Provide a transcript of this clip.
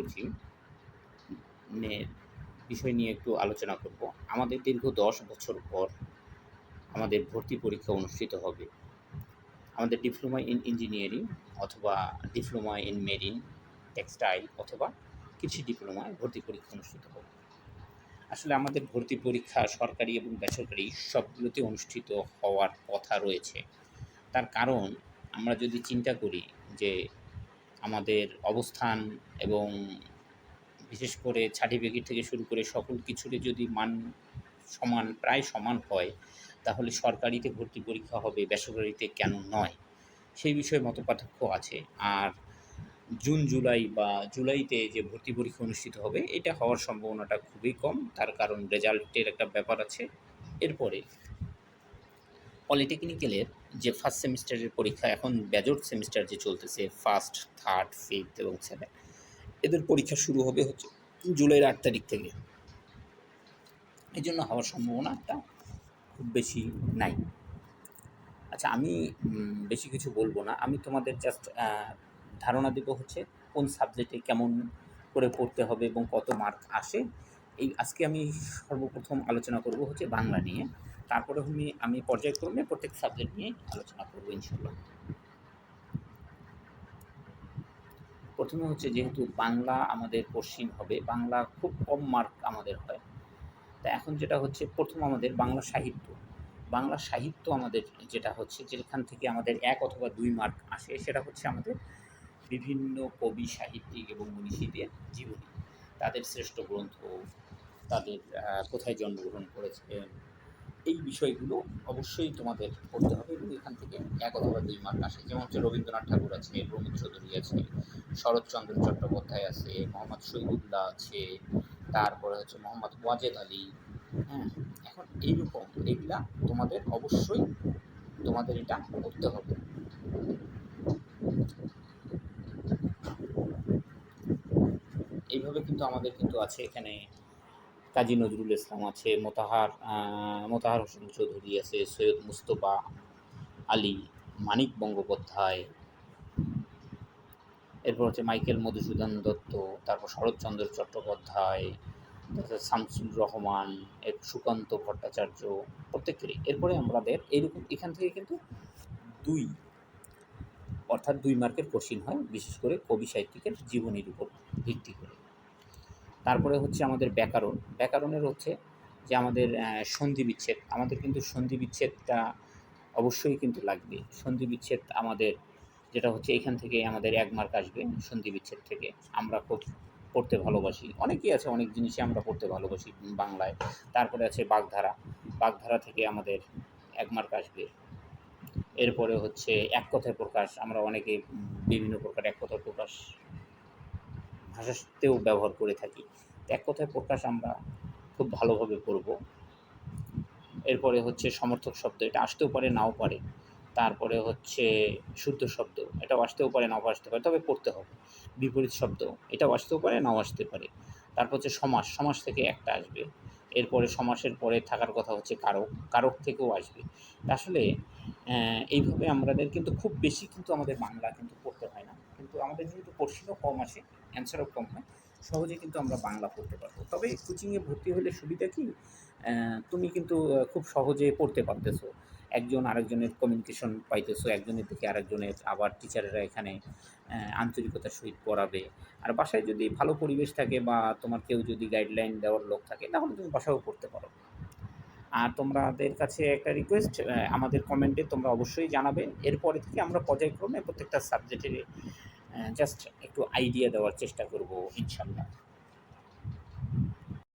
Coaching বিষয় নিয়ে একটু আলোচনা করব। আমাদের দীর্ঘ 10 বছর পর আমাদের ভর্তি পরীক্ষা অনুষ্ঠিত হবে। আমাদের ডিপ্লোমা ইন ইঞ্জিনিয়ারিং অথবা ডিপ্লোমা ইন মেরিন, টেক্সটাইল অথবা কৃষি ডিপ্লোমায় ভর্তি পরীক্ষা অনুষ্ঠিত হবে। আসলে আমাদের ভর্তি পরীক্ষা সরকারি এবং বেসরকারি সবগুলোতে অনুষ্ঠিত হওয়ার কথা রয়েছে। তার কারণ আমরা যদি চিন্তা করি যে আমাদের অবস্থান এবং বিশেষ করে সার্টিফিকেট থেকে শুরু করে সকল কিছুরই যদি মান প্রায় সমান হয়, তাহলে সরকারিতে ভর্তি পরীক্ষা হবে, বেসরকারিতে কেন নয়? সেই বিষয়ে মতপার্থক্য আছে। আর জুন জুলাই বা জুলাইতে যে ভর্তি পরীক্ষা অনুষ্ঠিত হবে, এটা হওয়ার সম্ভাবনাটা খুবই কম। তার কারণ রেজাল্টের একটা ব্যাপার আছে। এরপরে পলিটেকনিক্যালের যে ফার্স্ট সেমিস্টারের পরীক্ষা, এখন বেজোড় সেমিস্টার যে চলতেছে, ফার্স্ট, থার্ড, ফিফথ এবং সেভেন্থ, এদের পরীক্ষা শুরু হবে হচ্ছে জুলাইয়ের 8 তারিখ থেকে। এই জন্য হওয়ার সম্ভাবনাটা খুব বেশি নাই। আচ্ছা, আমি বেশি কিছু বলবো না। আমি তোমাদের জাস্ট ধারণা দেবো হচ্ছে কোন সাবজেক্টে কেমন করে পড়তে হবে এবং কত মার্ক আসে। আজকে আমি সর্বপ্রথম আলোচনা করব হচ্ছে বাংলা নিয়ে। তারপরে আমি পর্যায়ক্রমে প্রত্যেক সাবজেক্ট নিয়ে আলোচনা করব ইনশাল্লাহ। প্রথমে হচ্ছে যেহেতু বাংলা আমাদের কোশ্চিন হবে, বাংলা খুব কম মার্ক আমাদের হয়। তা এখন যেটা হচ্ছে, প্রথম আমাদের বাংলা সাহিত্য আমাদের যেটা হচ্ছে, যেখান থেকে আমাদের 1 অথবা 2 মার্ক আসে, সেটা হচ্ছে আমাদের বিভিন্ন কবি, সাহিত্যিক এবং মনীষীদের জীবনী, তাদের শ্রেষ্ঠ গ্রন্থ, তাদের কোথায় জন্মগ্রহণ করেছিলেন, এই বিষয়গুলো অবশ্যই তোমাদের পড়তে হবে এবং এখান থেকে 1 অথবা 2 মার্ক আসে। যেমন হচ্ছে রবীন্দ্রনাথ ঠাকুর আছে, প্রমোদ চৌধুরী আছে, শরৎচন্দ্র চট্টোপাধ্যায় আছে, মোহাম্মদ শহীদুল্লাহ আছে, তারপরে হচ্ছে মোহাম্মদ ওয়াজেদ আলী। হ্যাঁ, এখন এইরকম এগুলা তোমাদের অবশ্যই এটা করতে হবে। এইভাবে কিন্তু আমাদের কিন্তু আছে এখানে কাজী নজরুল ইসলাম আছে, মোতাহার হোসেন চৌধুরী আছে, সৈয়দ মুস্তফা আলী, মানিক বন্দ্যোপাধ্যায়, এরপর হচ্ছে মাইকেল মধুসূদন দত্ত, তারপর শরৎচন্দ্র চট্টোপাধ্যায়, তারপর শামসুর রহমান, সুকান্ত ভট্টাচার্য, প্রত্যেকেরই। এরপরে আমাদের এইরকম এখান থেকে কিন্তু 2 মার্কের কোশ্চিন হয়, বিশেষ করে কবি সাহিত্যিকের জীবনীর উপর ভিত্তি করে। তারপরে হচ্ছে আমাদের ব্যাকরণের হচ্ছে যে আমাদের সন্ধি বিচ্ছেদ, আমাদের কিন্তু সন্ধি বিচ্ছেদটা অবশ্যই কিন্তু লাগবে। সন্ধি বিচ্ছেদ আমাদের যেটা হচ্ছে এখান থেকে আমাদের 1 মার্ক আসবে সন্ধি বিচ্ছেদ থেকে। আমরা খুব পড়তে ভালোবাসি, অনেকেই আছে, অনেক জিনিসই আমরা পড়তে ভালোবাসি বাংলায়। তারপরে আছে বাগধারা থেকে আমাদের 1 মার্ক আসবে। এরপরে হচ্ছে এক কথায় প্রকাশ, আমরা অনেকে বিভিন্ন প্রকার এক কথায় প্রকাশ ভাষাতেও ব্যবহার করে থাকি। এক কথায় প্রকাশ আমরা খুব ভালোভাবে পড়ব। এরপরে হচ্ছে সমর্থক শব্দ, এটা আসতেও পারে নাও পারে। তারপরে হচ্ছে শুদ্ধ শব্দ, এটাও আসতেও পারে নাও আসতে পারে, তবে পড়তে হবে। বিপরীত শব্দ, এটাও আসতেও পারে নাও আসতে পারে। তারপর হচ্ছে সমাস থেকে একটা আসবে। এরপরে সমাসের পরে থাকার কথা হচ্ছে কারক থেকেও আসবে। আসলে এইভাবে আমাদের কিন্তু খুব বেশি কিন্তু আমাদের বাংলা কিন্তু পড়তে হয় না, কিন্তু আমাদের যেহেতু কোশ্চিনও কম আসে, অ্যান্সারও কম হয়, সহজে কিন্তু আমরা বাংলা পড়তে পারবো। তবে কোচিংয়ে ভর্তি হলে সুবিধা কি, তুমি কিন্তু খুব সহজে পড়তে পারতেছো, একজন আরেকজনের কমিউনিকেশন পাইতেছো, একজনের থেকে আরেকজনের, আবার টিচারেরা এখানে আন্তরিকতার সহিত পড়াবে। আর বাসায় যদি ভালো পরিবেশ থাকে বা তোমার কেউ যদি গাইডলাইন দেওয়ার লোক থাকে, তাহলে তুমি বাসায়ও পড়তে পারো। আর তোমাদের কাছে একটা রিকোয়েস্ট, আমাদের কমেন্টে তোমরা অবশ্যই জানাবে। এরপরে থেকে আমরা পর্যায়ক্রমে প্রত্যেকটা সাবজেক্টের জাস্ট একটু আইডিয়া দেওয়ার চেষ্টা করব ইনশাল্লাহ।